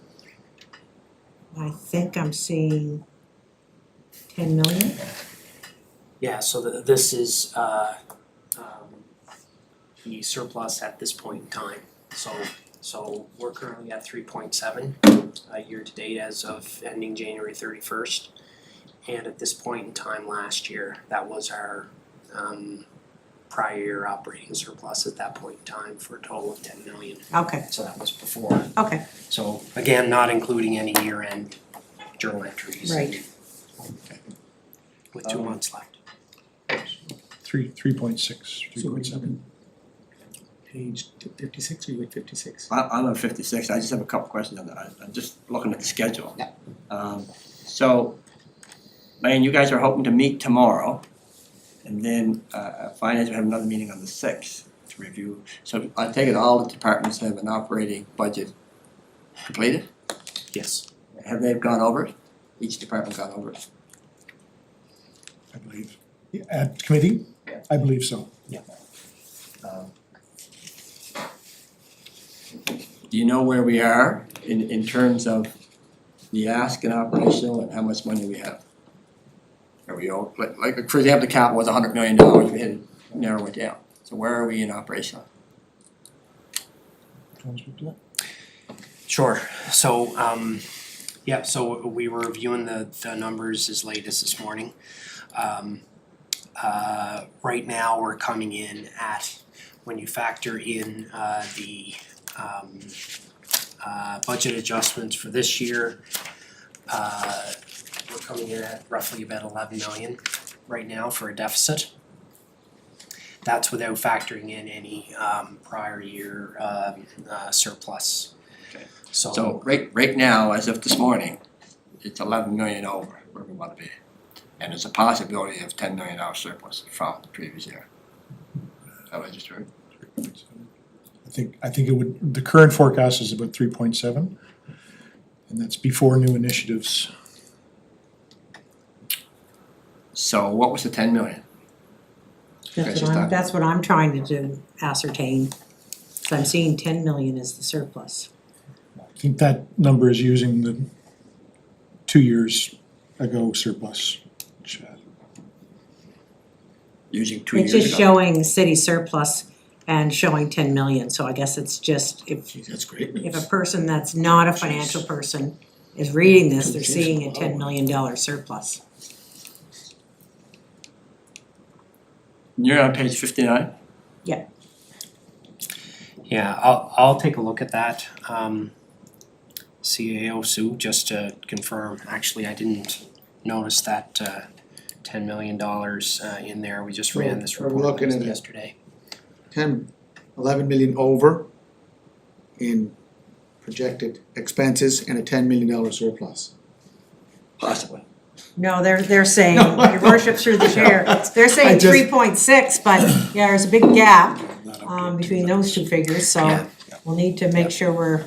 I think I'm seeing 10 million. Yeah, so this is the surplus at this point in time. So we're currently at 3.7 year to date as of ending January 31st. And at this point in time last year, that was our prior year operating surplus at that point in time for a total of 10 million. Okay, So that was before. okay, So again, not including any year-end journal entries. right. With 2 months left. 3.6, 3.7. Page 56, or you at 56? I'm on 56, I just have a couple questions on that, I'm just looking at the schedule. So, man, you guys are hoping to meet tomorrow And then, finance, we have another meeting on the sixth to review. So I take it all the departments have an operating budget completed? Yes. Have they gone over it? Each department gone over it? I believe. At committee? I believe so. Um, Do you know where we are in terms of the ask and operational and how much money we have? Are we all, like, for example, the capital was $100 million, we had to narrow it down. So where are we in operational? Sure, so, yeah, so we were reviewing the numbers as late as this morning. Right now, we're coming in at, when you factor in the budget adjustments for this year, we're coming in at roughly about 11 million right now for a deficit. That's without factoring in any prior year surplus. Okay. So So right now, as of this morning, it's 11 million over where we want to be. And there's a possibility of $10 million surplus from the previous year. Is that what I just heard? I think it would, the current forecast is about 3.7, and that's before new initiatives. So what was the 10 million? That's what I'm trying to do, ascertain. So I'm seeing 10 million as the surplus. I think that number is using the 2 years ago surplus. Using 2 years It's ago? just showing city surplus and showing 10 million, so I guess it's just, if That's great news. if a person that's not a financial person is reading this, they're seeing a $10 million surplus. You're on page 59? yeah, I'll take a look at that. CAO Sue, just to confirm, actually, I didn't notice that $10 million in there, we just ran this We're report looking at it. yesterday. 11 million over in projected expenses and a $10 million surplus. Possibly. No, they're saying, your worship through the chair, they're saying I just- 3.6, but yeah, there's a big gap between those two figures, so we'll need to make sure we're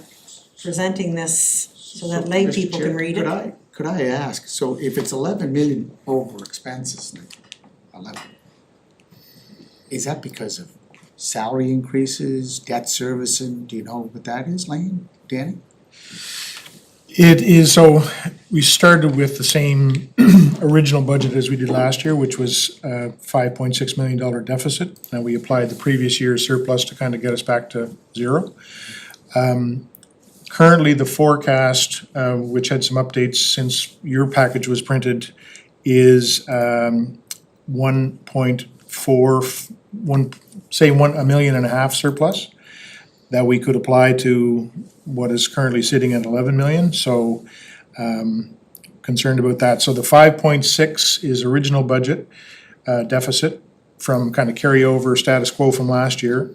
presenting this so that lay Mr. people Chair, can read it. Could I ask, so if it's 11 million over expenses, 11, is that because of salary increases, debt servicing, do you know what that is, Lane, Danny? It is, so we started with the same original budget as we did last year, which was a $5.6 million deficit. And we applied the previous year's surplus to kind of get us back to zero. Currently, the forecast, which had some updates since your package was printed, is 1.1 million and a half surplus that we could apply to what is currently sitting at 11 million, so concerned about that. So the 5.6 is original budget deficit from kind of carryover status quo from last year.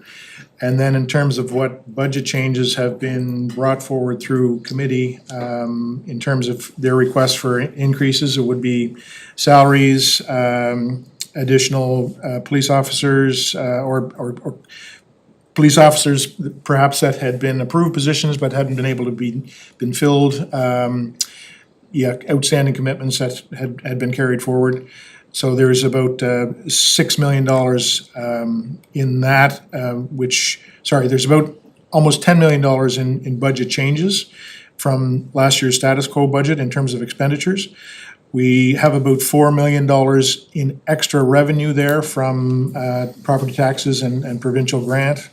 And then in terms of what budget changes have been brought forward through committee, in terms of their requests for increases, it would be salaries, additional police officers, or police officers perhaps that had been approved positions but hadn't been able to been filled. Outstanding commitments that had been carried forward. So there's about $6 million in that, there's about almost $10 million in budget changes from last year's status quo budget in terms of expenditures. We have about $4 million in extra revenue there from property taxes and provincial grant.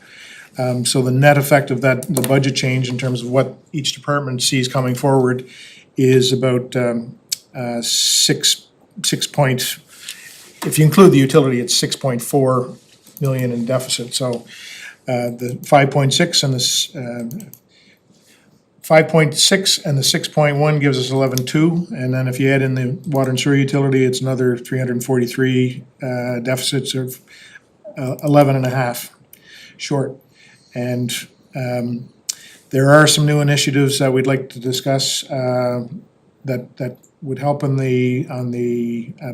So the net effect of that, the budget change in terms of what each department sees coming forward is about if you include the utility, it's 6.4 million in deficit. So the 5.6 and the 5.6 and the 6.1 gives us 11.2, and then if you add in the water and sewer utility, it's another 343 deficits of 11.5 short. And there are some new initiatives that we'd like to discuss that would help on the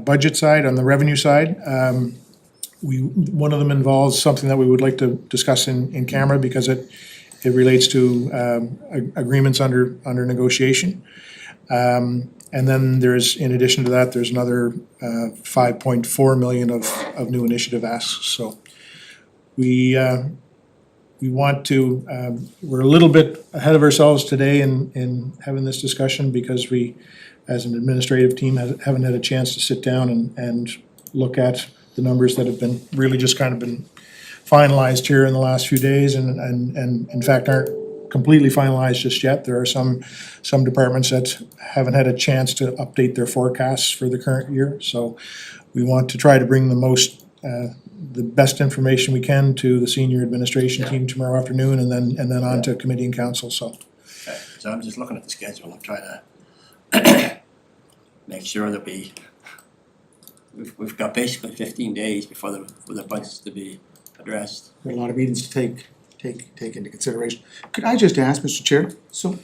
budget side, on the revenue side. one of them involves something that we would like to discuss in camera because it relates to agreements under negotiation. And then there's, in addition to that, there's another 5.4 million of new initiative asks. So we want to, we're a little bit ahead of ourselves today in having this discussion because we, as an administrative team, haven't had a chance to sit down and look at the numbers that have been really just kind of been finalized here in the last few days and in fact aren't completely finalized just yet. There are some departments that haven't had a chance to update their forecasts for the current year. So we want to try to bring the best information we can to the senior administration team tomorrow afternoon and then on to committee and council, so. Okay, so I'm just looking at the schedule, I'm trying to make sure that we've got basically 15 days before the budget's to be addressed. Got a lot of meetings to take into consideration. Could I just ask, Mr. Chair, so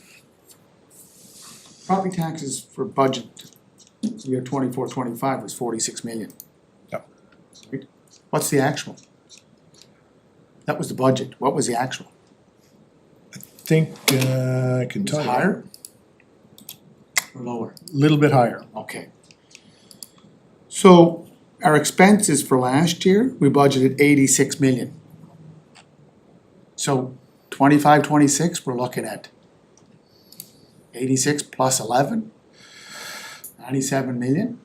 property taxes for budget year 24-25 was 46 million. Yep. Right? What's the actual? That was the budget. What was the actual? I think I can tell you. Higher or lower? Little bit higher. Okay. So our expenses for last year, we budgeted 86 million. So 25-26, we're looking at 86 plus 11, 97 million.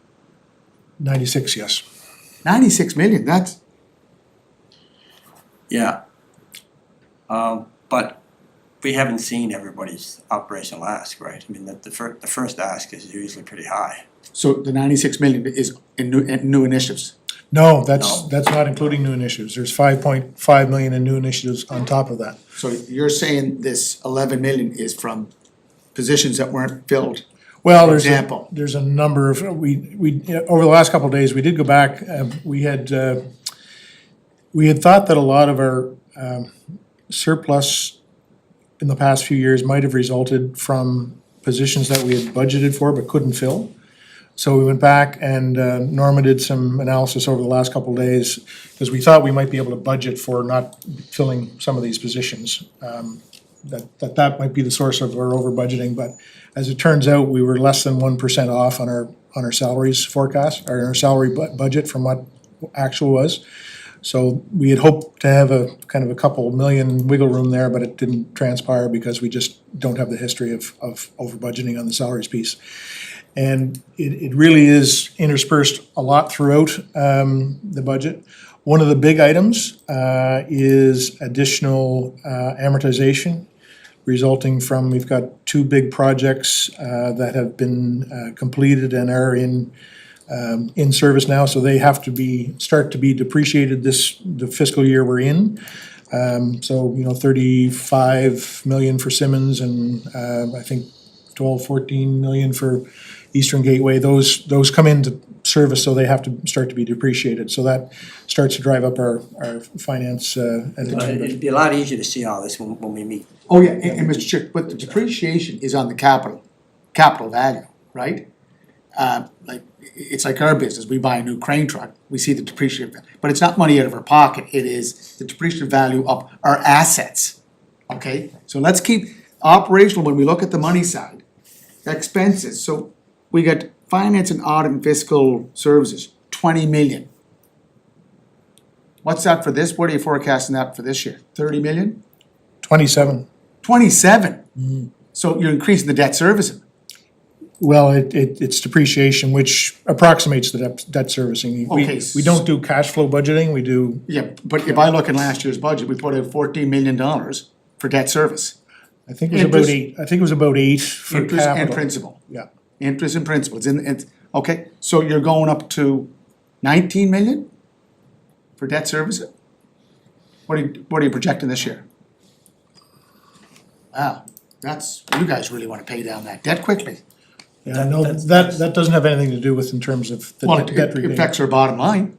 96, yes. 96 million, that's, Yeah. But we haven't seen everybody's operational ask, right? I mean, the first ask is usually pretty high. so the 96 million is in new initiatives. No, that's not including new initiatives. There's 5.5 million in new initiatives on top of that. So you're saying this 11 million is from positions that weren't filled? Well, For there's example. there's a number of, we, over the last couple of days, we did go back, we had thought that a lot of our surplus in the past few years might have resulted from positions that we had budgeted for but couldn't fill. So we went back and Norma did some analysis over the last couple of days because we thought we might be able to budget for not filling some of these positions. That might be the source of our over budgeting, but as it turns out, we were less than 1% off on our salaries forecast, or our salary budget from what actual was. So we had hoped to have a kind of a couple million wiggle room there, but it didn't transpire because we just don't have the history of over budgeting on the salaries piece. And it really is interspersed a lot throughout the budget. One of the big items is additional amortization resulting from, we've got two big projects that have been completed and are in service now, so they have to start to be depreciated the fiscal year we're in. So, 35 million for Simmons and I think 14 million for Eastern Gateway. Those come into service, so they have to start to be depreciated. So that starts to drive up our finance. It'd be a lot easier to see all this when we meet. Oh, yeah, and Mr. Chair, but the depreciation is on the capital value, right? It's like our business, we buy a new crane truck, we see the depreciation, but it's not money out of our pocket, it is the depreciation value of our assets, okay? So let's keep operational when we look at the money side. Expenses, so we got finance and audit and fiscal services, 20 million. What's that for this? What are you forecasting that for this year? 30 million? 27. 27? So you're increasing the debt servicing. Well, it's depreciation, which approximates the debt servicing. Okay. We don't do cash flow budgeting, we do. Yeah, but if I look at last year's budget, we put in $14 million for debt service. I think it was about eight for Interest capital. and principal. Yeah. Interest and principal, okay, so you're going up to 19 million for debt service? What are you projecting this year? Wow, you guys really wanna pay down that debt quickly. Yeah, no, that doesn't have anything to do with in terms of the Well, debt it repayment. affects our bottom line.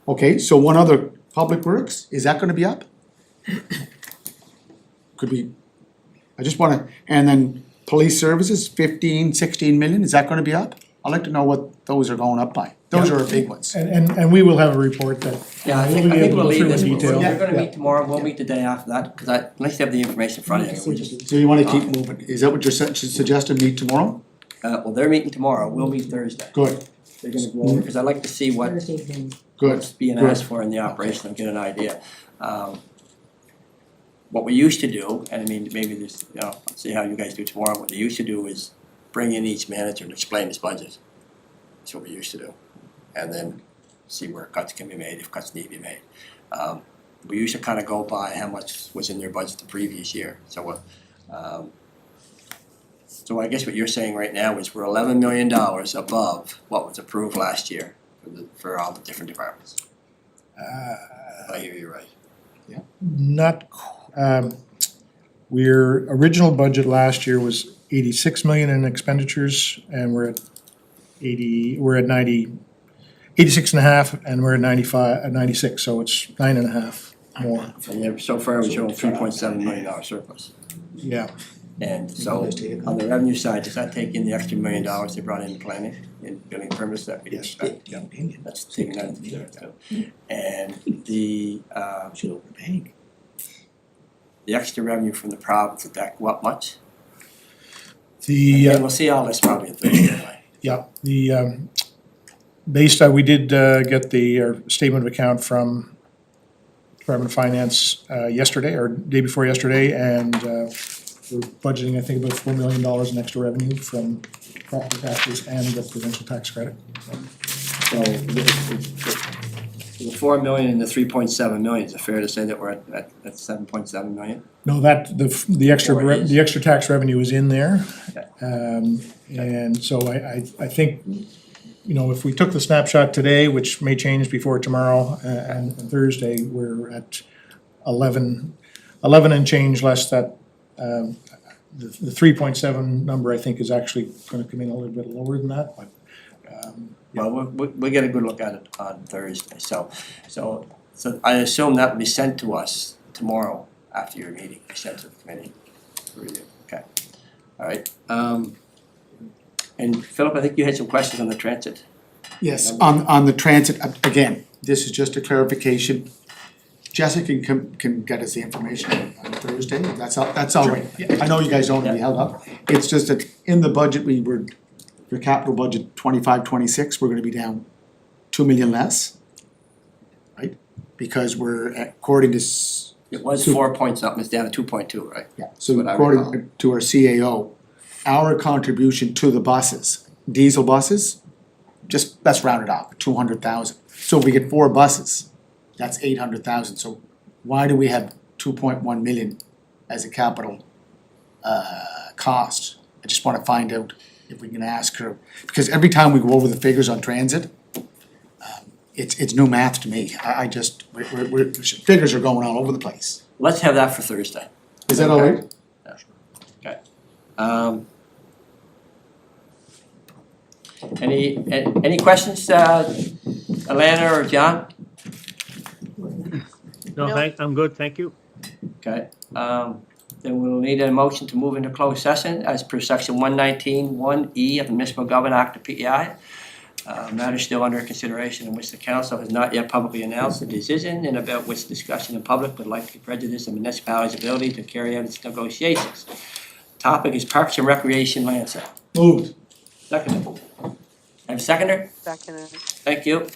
Okay, so one other, Public Works, is that gonna be up? Could be, I just wanna, and then Police Services, 15, 16 million, is that gonna be up? I'd like to know what those are going up by. Those are our big ones. And we will have a report that. Yeah, I we'll think be able to we'll go leave through this, in we're detail. gonna meet tomorrow, we'll meet the day after that, cause unless you have the information in front of you, we just, So you wanna keep moving, is that what you're suggesting, meet tomorrow? well, they're meeting tomorrow, we'll meet Thursday. Good, They're gonna go over, cause I'd like to see what Thursday evening. good, what's being good. asked for in the operation and get an idea. What we used to do, and I mean, maybe this, I'll see how you guys do tomorrow, what they used to do is bring in each manager and explain his budget. That's what we used to do. And then see where cuts can be made, if cuts need to be made. We used to kind of go by how much was in their budget the previous year, so so I guess what you're saying right now is we're $11 million above what was approved last year for all the different departments. If I hear you right. Not, Our original budget last year was 86 million in expenditures, and we're at 86 and a half, and we're at 96, so it's 9.5 more. And yeah, so far we're showing $3.7 million surplus. Yeah, And so on the revenue side, does that take in the extra $1 million they brought in planning and building permits that we didn't expect? That's taking that into account. And the extra revenue from the province, did that go up much? And we'll see all this probably in Thursday anyway. yeah, based on, we did get the statement of account from Department of Finance yesterday, or day before yesterday, and we're budgeting, I think, about $4 million in extra revenue from property taxes and the provincial tax credit. So the 4 million and the 3.7 million, is it fair to say that we're at 7.7 million? No, that, the extra, Or is. the extra tax revenue is in there. Okay. And so I think, if we took the snapshot today, which may change before tomorrow and Thursday, we're at 11 and change less that, the 3.7 number, I think, is actually gonna come in a little bit lower than that, but, Well, we'll get a good look at it on Thursday, so I assume that will be sent to us tomorrow after your meeting, be sent to the committee for review, okay? All right, and Philip, I think you had some questions on the transit. Yes, on the transit, again, this is just a clarification. Jessica can get us the information on Thursday, that's all right. I know you guys don't want to be held up. It's just that in the budget, we were, for capital budget 25-26, we're gonna be down 2 million less. Right? Because we're, according to, It was 4 point something, it's down to 2.2, right? yeah, so What I according to our CAO, our contribution to the buses, diesel buses, just, let's round it off, 200,000. So if we get 4 buses, that's 800,000, so why do we have 2.1 million as a capital cost? I just wanna find out if we can ask her, because every time we go over the figures on transit, it's new math to me. I just, figures are going all over the place. Let's have that for Thursday. Is that all right? Okay. Any questions, Alana or John? No, No. I'm good, thank you. Okay, then we'll need a motion to move into closed session as per section 119(1)(e) of the Municipal Government Act of PEI. Matter still under consideration in which the council has not yet publicly announced a decision and about which discussion in public would likely prejudice the municipality's ability to carry out its negotiations. Topic is Parks and Recreation land sale. Moved. Second. Have a seconder? Second. Thank you.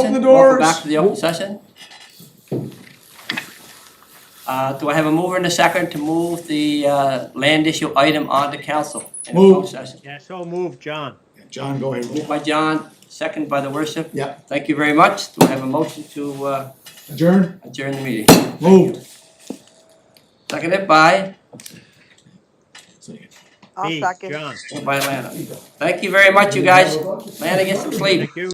Open the Welcome doors. back to the open session. Do I have a mover and a second to move the land issue item on to council in a Move. closed session? Yeah, so moved, John. John, go ahead. Moved by John, second by the worship. Yeah. Thank you very much. Do I have a motion to Adjourn. adjourn the meeting? Moved. Seconded by, I'll Me, second. John. by Lana. Thank you very much, you guys. Lana, get some sleep. Thank you.